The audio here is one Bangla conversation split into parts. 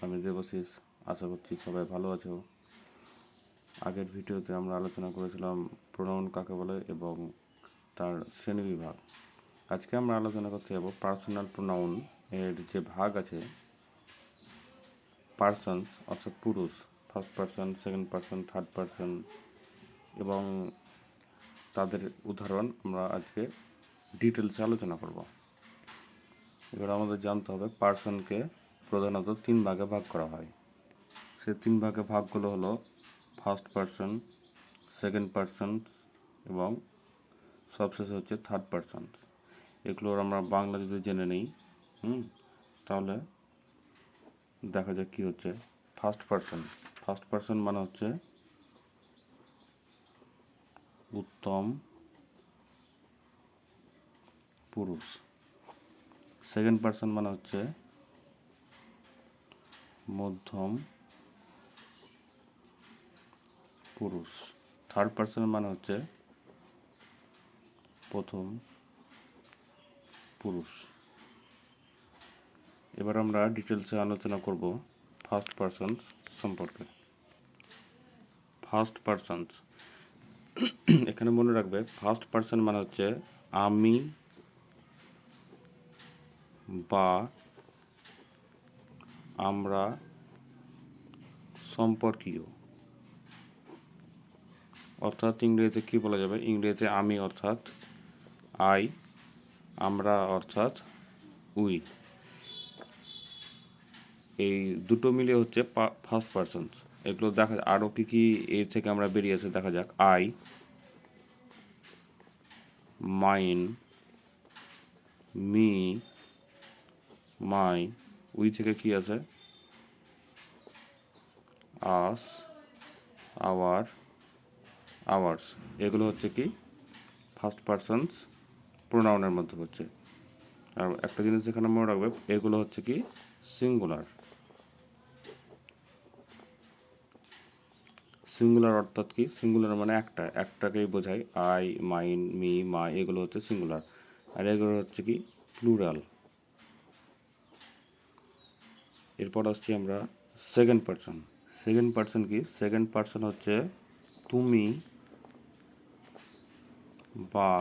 আমি দেবশিস। আশা করছি সবাই ভালো আছো। আগের ভিডিওতে আমরা আলোচনা করেছিলাম প্রোনাউন কাকে বলে এবং তার শ্রেণীবিভাগ। আজকে আমরা আলোচনা করতে যাব পার্সোনাল প্রোনাউন এর যে ভাগ আছে, পার্সনস অর্থাৎ পুরুষ, first person, second person, third person এবং তাদের উদাহরণ আমরা আজকে ডিটেলসে আলোচনা করব। এবার আমাদের জানতে হবে পার্সনকে প্রধানত 3 ভাগে ভাগ করা হয়। সেই 3 ভাগে ভাগগুলো হলো ফার্স্ট পার্সন, সেকেন্ড পার্সনস এবং সবশেষে হচ্ছে থার্ড পার্সনস। এগুলোর আমরা বাংলা যদি জেনে নিই তাহলে দেখা যাক কী হচ্ছে। ফার্স্ট পার্সন মানে হচ্ছে উত্তম পুরুষ। সেকেন্ড পার্সন মানে হচ্ছে মধ্যম পুরুষ। থার্ড পার্সন মানে হচ্ছে প্রথম পুরুষ। এবার আমরা ডিটেলসে আলোচনা করব ফার্স্ট পার্সনস সম্পর্কে। ফার্স্ট পার্সনস, এখানে মনে রাখবে ফার্স্ট পার্সন মানে হচ্ছে আমি বা আমরা সম্পর্কীয়। অর্থাৎ ইংরেজিতে কী বলা যাবে? ইংরেজিতে আমি অর্থাৎ আই, আমরা অর্থাৎ উই, এই দুটো মিলে হচ্ছে ফার্স্ট পার্সনস। এগুলো দেখা আরও কী কী এর থেকে আমরা বেরিয়েছে দেখা যাক। I, mine, me, my, we থেকে কি আছে? আস, আওয়ার, আওয়ার্স। এগুলো হচ্ছে কি ফার্স্ট পার্সনস প্রোনাউনের মধ্যে হচ্ছে। আর একটা জিনিস এখানে মনে রাখবে, এগুলো হচ্ছে কি সিঙ্গুলার। সিঙ্গুলার অর্থাৎ কি? সিঙ্গুলার মানে একটাকেই বোঝায়। আই, মাইন, মি, মাই এগুলো হচ্ছে সিঙ্গুলার। আর এগুলো হচ্ছে কি প্লুরাল। এরপর আসছি আমরা সেকেন্ড পার্সন। সেকেন্ড পার্সন কি? সেকেন্ড পার্সন হচ্ছে তুমি বা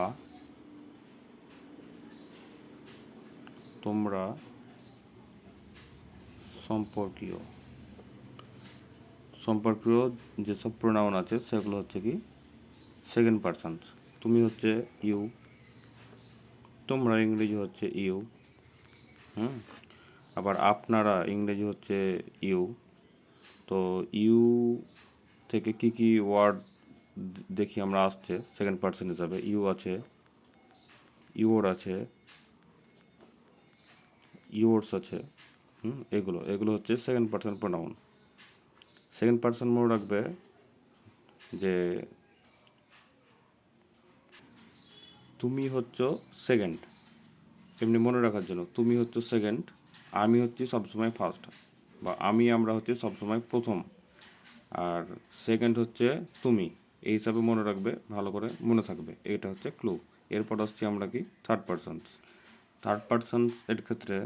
তোমরা সম্পর্কীয়। সম্পর্কীয় যেসব প্রোনাউন আছে সেগুলো হচ্ছে কি সেকেন্ড পার্সনস। তুমি হচ্ছে ইউ, তোমরা ইংরেজি হচ্ছে ইউ, আবার আপনারা ইংরেজি হচ্ছে ইউ। তো ইউ থেকে কি কি ওয়ার্ড দেখি আমরা আসছে সেকেন্ড পার্সন হিসাবে? ইউ আছে, ইউর আছে, ইয়োর্স আছে, এগুলো হচ্ছে second person pronoun. Second person মনে রাখবে যে তুমি হচ্ছে সেকেন্ড, এমনি মনে রাখার জন্য তুমি হচ্ছে সেকেন্ড, আমি হচ্ছি সবসময় ফার্স্ট, বা আমরা হচ্ছে সবসময় প্রথম, আর সেকেন্ড হচ্ছে তুমি। এই হিসাবে মনে রাখবে, ভালো করে মনে থাকবে, এটা হচ্ছে ক্লু। এরপর আসছি আমরা কি থার্ড পার্সনস। থার্ড পার্সনস এর ক্ষেত্রে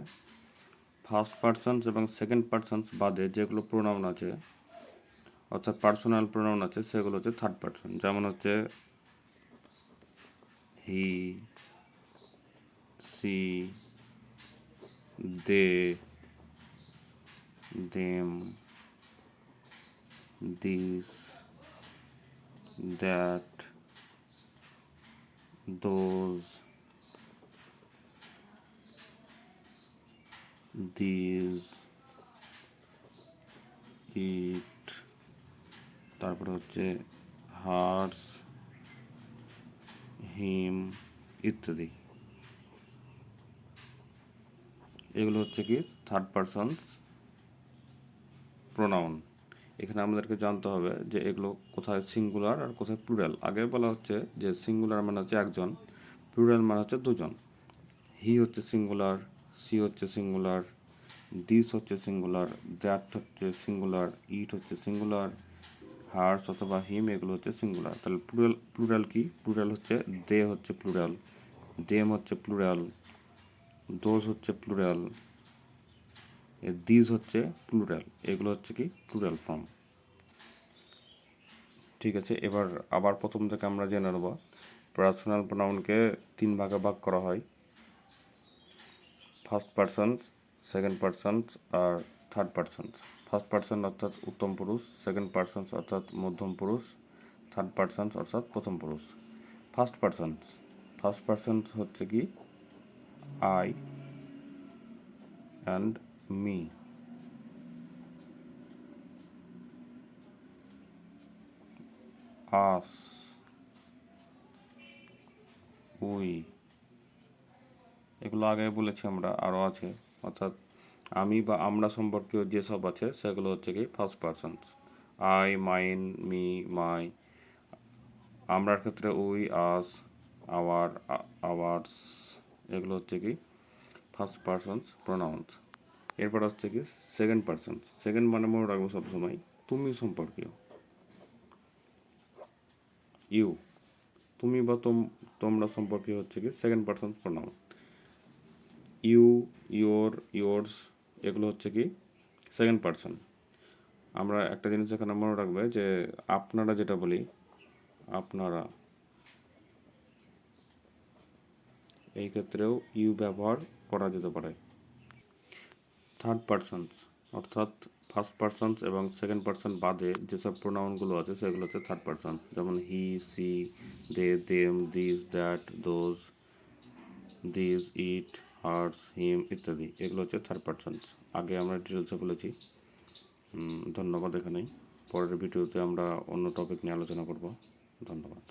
ফার্স্ট পার্সনস এবং সেকেন্ড পার্সনস বাদে যেগুলো প্রোনাউন আছে অর্থাৎ পার্সোনাল প্রোনাউন আছে সেগুলো হচ্ছে থার্ড পার্সন। যেমন হচ্ছে he, she, they, them, this, that, those, this, it, তারপরে হচ্ছে হার্স, হিম ইত্যাদি। এগুলো হচ্ছে কি থার্ড পার্সনস প্রোনাউন। এখানে আমাদেরকে জানতে হবে যে এগুলো কোথায় সিঙ্গুলার আর কোথায় প্লুরাল। আগে বলা হচ্ছে যে সিঙ্গুলার মানে হচ্ছে একজন, প্লুরাল মানে হচ্ছে দুজন। হি হচ্ছে সিঙ্গুলার, সি হচ্ছে সিঙ্গুলার, দিস হচ্ছে সিঙ্গুলার, দ্যাট হচ্ছে সিঙ্গুলার, ইট হচ্ছে সিঙ্গুলার, হার্স অথবা হিম এগুলো হচ্ছে সিঙ্গুলার। তাহলে প্লুরাল কি? প্লুরাল হচ্ছে দে হচ্ছে প্লুরাল, দেম হচ্ছে প্লুরাল, দোজ হচ্ছে প্লুরাল, দিস হচ্ছে প্লুরাল, এগুলো হচ্ছে কি প্লুরাল ফর্ম। ঠিক আছে, এবার আবার প্রথম থেকে আমরা জেনে নেব। পার্সোনাল প্রোনাউনকে 3 ভাগে ভাগ করা হয়, ফার্স্ট পারসনস, সেকেন্ড পারসনস আর থার্ড পারসনস। ফার্স্ট পারসন অর্থাৎ উত্তম পুরুষ, সেকেন্ড পারসনস অর্থাৎ মধ্যম পুরুষ, থার্ড পারসনস অর্থাৎ প্রথম পুরুষ। ফার্স্ট পারসনস হচ্ছে কি I and me, us, we, এগুলো আগে বলেছি আমরা, আরও আছে। অর্থাৎ আমি বা আমরা সম্পর্কীয় যেসব আছে সেগুলো হচ্ছে কি first persons. I, mine, me, my. আমরার ক্ষেত্রে উই, আস, আওয়ার, আওয়ার্স, এগুলো হচ্ছে কি ফার্স্ট পারসনস প্রোনাউন্স। এরপর হচ্ছে কি সেকেন্ড পারসনস। সেকেন্ড মানে মনে রাখবো সবসময় তুমি সম্পর্কীয়, ইউ, তুমি বা তোমরা সম্পর্কীয় হচ্ছে কি second persons pronoun. You, your, yours, এগুলো হচ্ছে কি সেকেন্ড পারসন। আমরা একটা জিনিস এখানে মনে রাখবে যে আপনারা যেটা বলি, আপনারা, এই ক্ষেত্রেও ইউ ব্যবহার করা যেতে পারে। থার্ড পারসনস অর্থাৎ ফার্স্ট পারসনস এবং সেকেন্ড পারসন বাদে যেসব প্রোনাউনগুলো আছে সেগুলো হচ্ছে থার্ড পারসন, যেমন he, she, they, them, this, that, those, this, it, hers, him ইত্যাদি, এগুলো হচ্ছে থার্ড পারসনস। আগে আমরা ডিটেলসে বলেছি। ধন্যবাদ। এখানেই পরের ভিডিওতে আমরা অন্য টপিক নিয়ে আলোচনা করব। ধন্যবাদ।